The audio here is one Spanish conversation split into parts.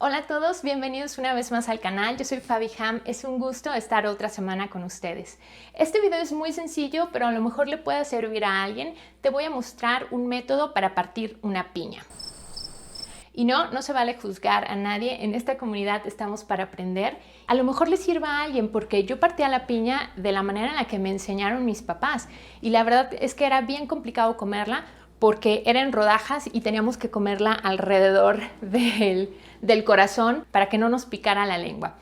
Hola a todos, bienvenidos una vez más al canal. Yo soy Fabi Ham, es un gusto estar otra semana con ustedes. Este video es muy sencillo, pero a lo mejor le puede servir a alguien. Te voy a mostrar un método para partir una piña. Y no se vale juzgar a nadie, en esta comunidad estamos para aprender. A lo mejor le sirva a alguien porque yo partía la piña de la manera en la que me enseñaron mis papás y la verdad es que era bien complicado comerla porque era en rodajas y teníamos que comerla alrededor del corazón para que no nos picara la lengua.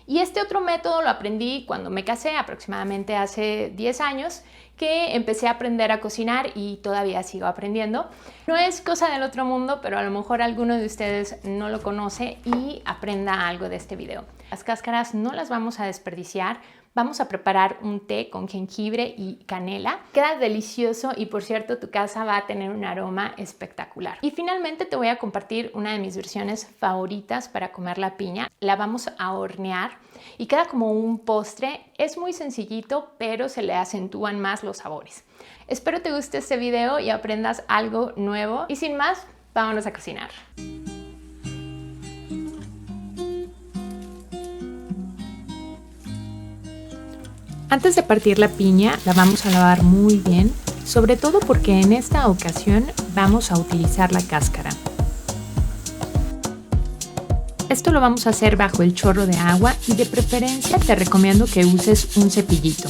Y este otro método lo aprendí cuando me casé, aproximadamente hace 10 años, que empecé a aprender a cocinar y todavía sigo aprendiendo. No es cosa del otro mundo, pero a lo mejor alguno de ustedes no lo conoce y aprenda algo de este video. Las cáscaras no las vamos a desperdiciar. Vamos a preparar un té con jengibre y canela. Queda delicioso y por cierto tu casa va a tener un aroma espectacular. Y finalmente te voy a compartir una de mis versiones favoritas para comer la piña. La vamos a hornear y queda como un postre. Es muy sencillito, pero se le acentúan más los sabores. Espero te guste este video y aprendas algo nuevo. Y sin más, vámonos a cocinar. Antes de partir la piña, la vamos a lavar muy bien, sobre todo porque en esta ocasión vamos a utilizar la cáscara. Esto lo vamos a hacer bajo el chorro de agua y de preferencia te recomiendo que uses un cepillito.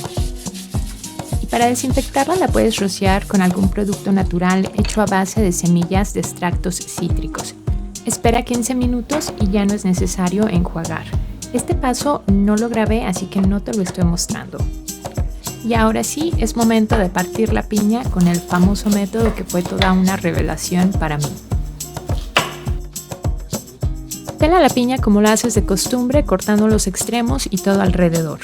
Y para desinfectarla la puedes rociar con algún producto natural hecho a base de semillas de extractos cítricos. Espera 15 minutos y ya no es necesario enjuagar. Este paso no lo grabé, así que no te lo estoy mostrando. Y ahora sí, es momento de partir la piña con el famoso método que fue toda una revelación para mí. Pela la piña como lo haces de costumbre, cortando los extremos y todo alrededor.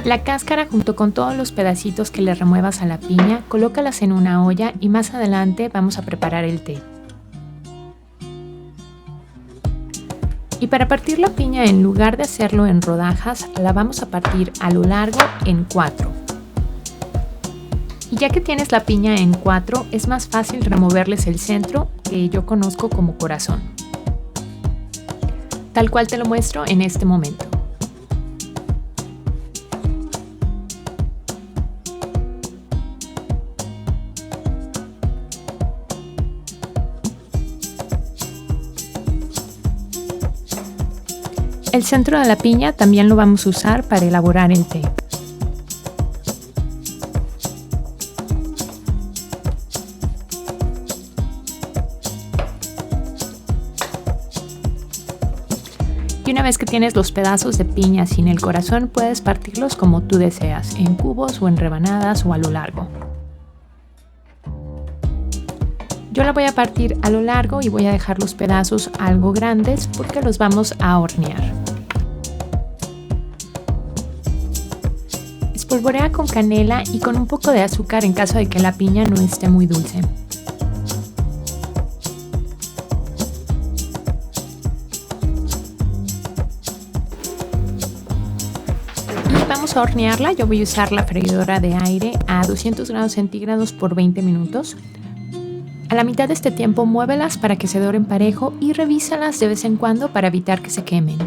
La cáscara junto con todos los pedacitos que le remuevas a la piña, colócalas en una olla y más adelante vamos a preparar el té. Y para partir la piña, en lugar de hacerlo en rodajas, la vamos a partir a lo largo en 4. Y ya que tienes la piña en 4, es más fácil removerles el centro, que yo conozco como corazón. Tal cual te lo muestro en este momento. El centro de la piña también lo vamos a usar para elaborar el té. Y una vez que tienes los pedazos de piña sin el corazón, puedes partirlos como tú deseas, en cubos o en rebanadas o a lo largo. Yo la voy a partir a lo largo y voy a dejar los pedazos algo grandes porque los vamos a hornear. Espolvorea con canela y con un poco de azúcar en caso de que la piña no esté muy dulce. Y vamos a hornearla. Yo voy a usar la freidora de aire a 200 grados centígrados por 20 minutos. A la mitad de este tiempo muévelas para que se doren parejo y revísalas de vez en cuando para evitar que se quemen.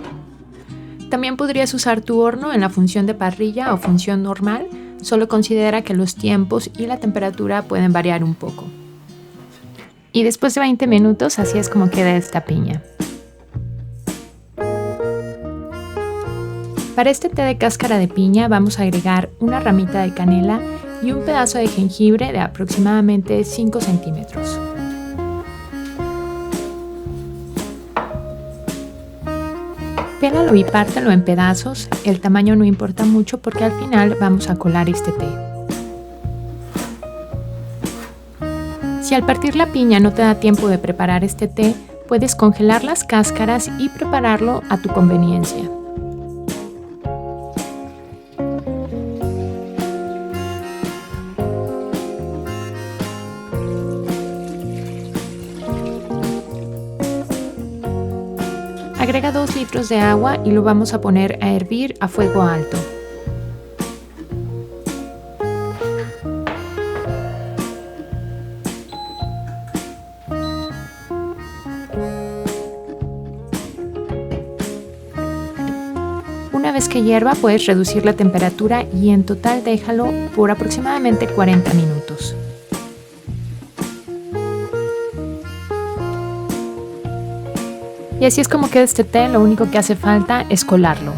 También podrías usar tu horno en la función de parrilla o función normal, solo considera que los tiempos y la temperatura pueden variar un poco. Y después de 20 minutos así es como queda esta piña. Para este té de cáscara de piña vamos a agregar una ramita de canela y un pedazo de jengibre de aproximadamente 5 centímetros. Pélalo y pártelo en pedazos, el tamaño no importa mucho porque al final vamos a colar este té. Si al partir la piña no te da tiempo de preparar este té, puedes congelar las cáscaras y prepararlo a tu conveniencia. Agrega 2 litros de agua y lo vamos a poner a hervir a fuego alto. Una vez que hierva, puedes reducir la temperatura y en total déjalo por aproximadamente 40 minutos. Y así es como queda este té. Lo único que hace falta es colarlo.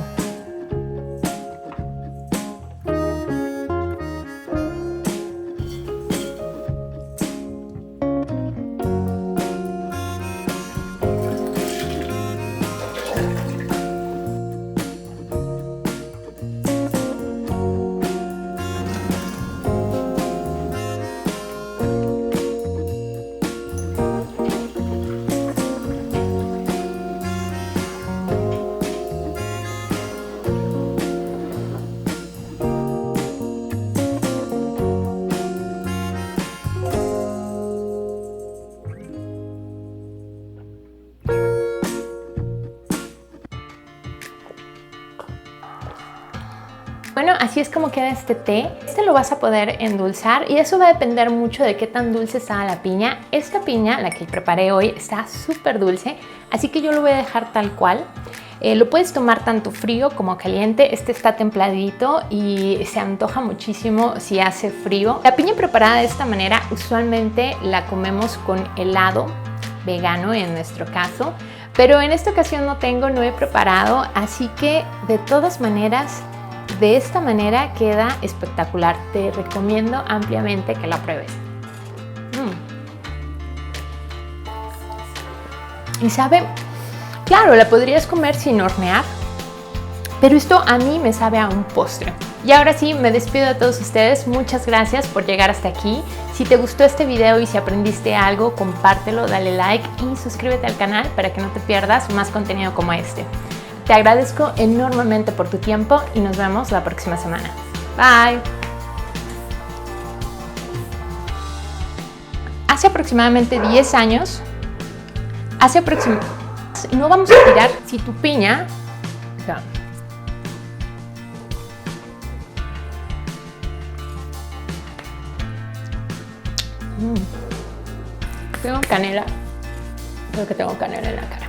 Bueno, así es como queda este té. Este lo vas a poder endulzar y eso va a depender mucho de qué tan dulce está la piña. Esta piña, la que preparé hoy, está súper dulce, así que yo lo voy a dejar tal cual. Lo puedes tomar tanto frío como caliente. Este está templadito y se antoja muchísimo si hace frío. La piña preparada de esta manera usualmente la comemos con helado vegano en nuestro caso, pero en esta ocasión no he preparado, así que de todas maneras de esta manera queda espectacular. Te recomiendo ampliamente que la pruebes. Y sabe, claro, la podrías comer sin hornear, pero esto a mí me sabe a un postre. Y ahora sí, me despido de todos ustedes. Muchas gracias por llegar hasta aquí. Si te gustó este video y si aprendiste algo, compártelo, dale like y suscríbete al canal para que no te pierdas más contenido como este. Te agradezco enormemente por tu tiempo y nos vemos la próxima semana. Bye. Hace aproximadamente 10 años, no vamos a tirar si tu piña, o sea, tengo canela, creo que tengo canela en la cara.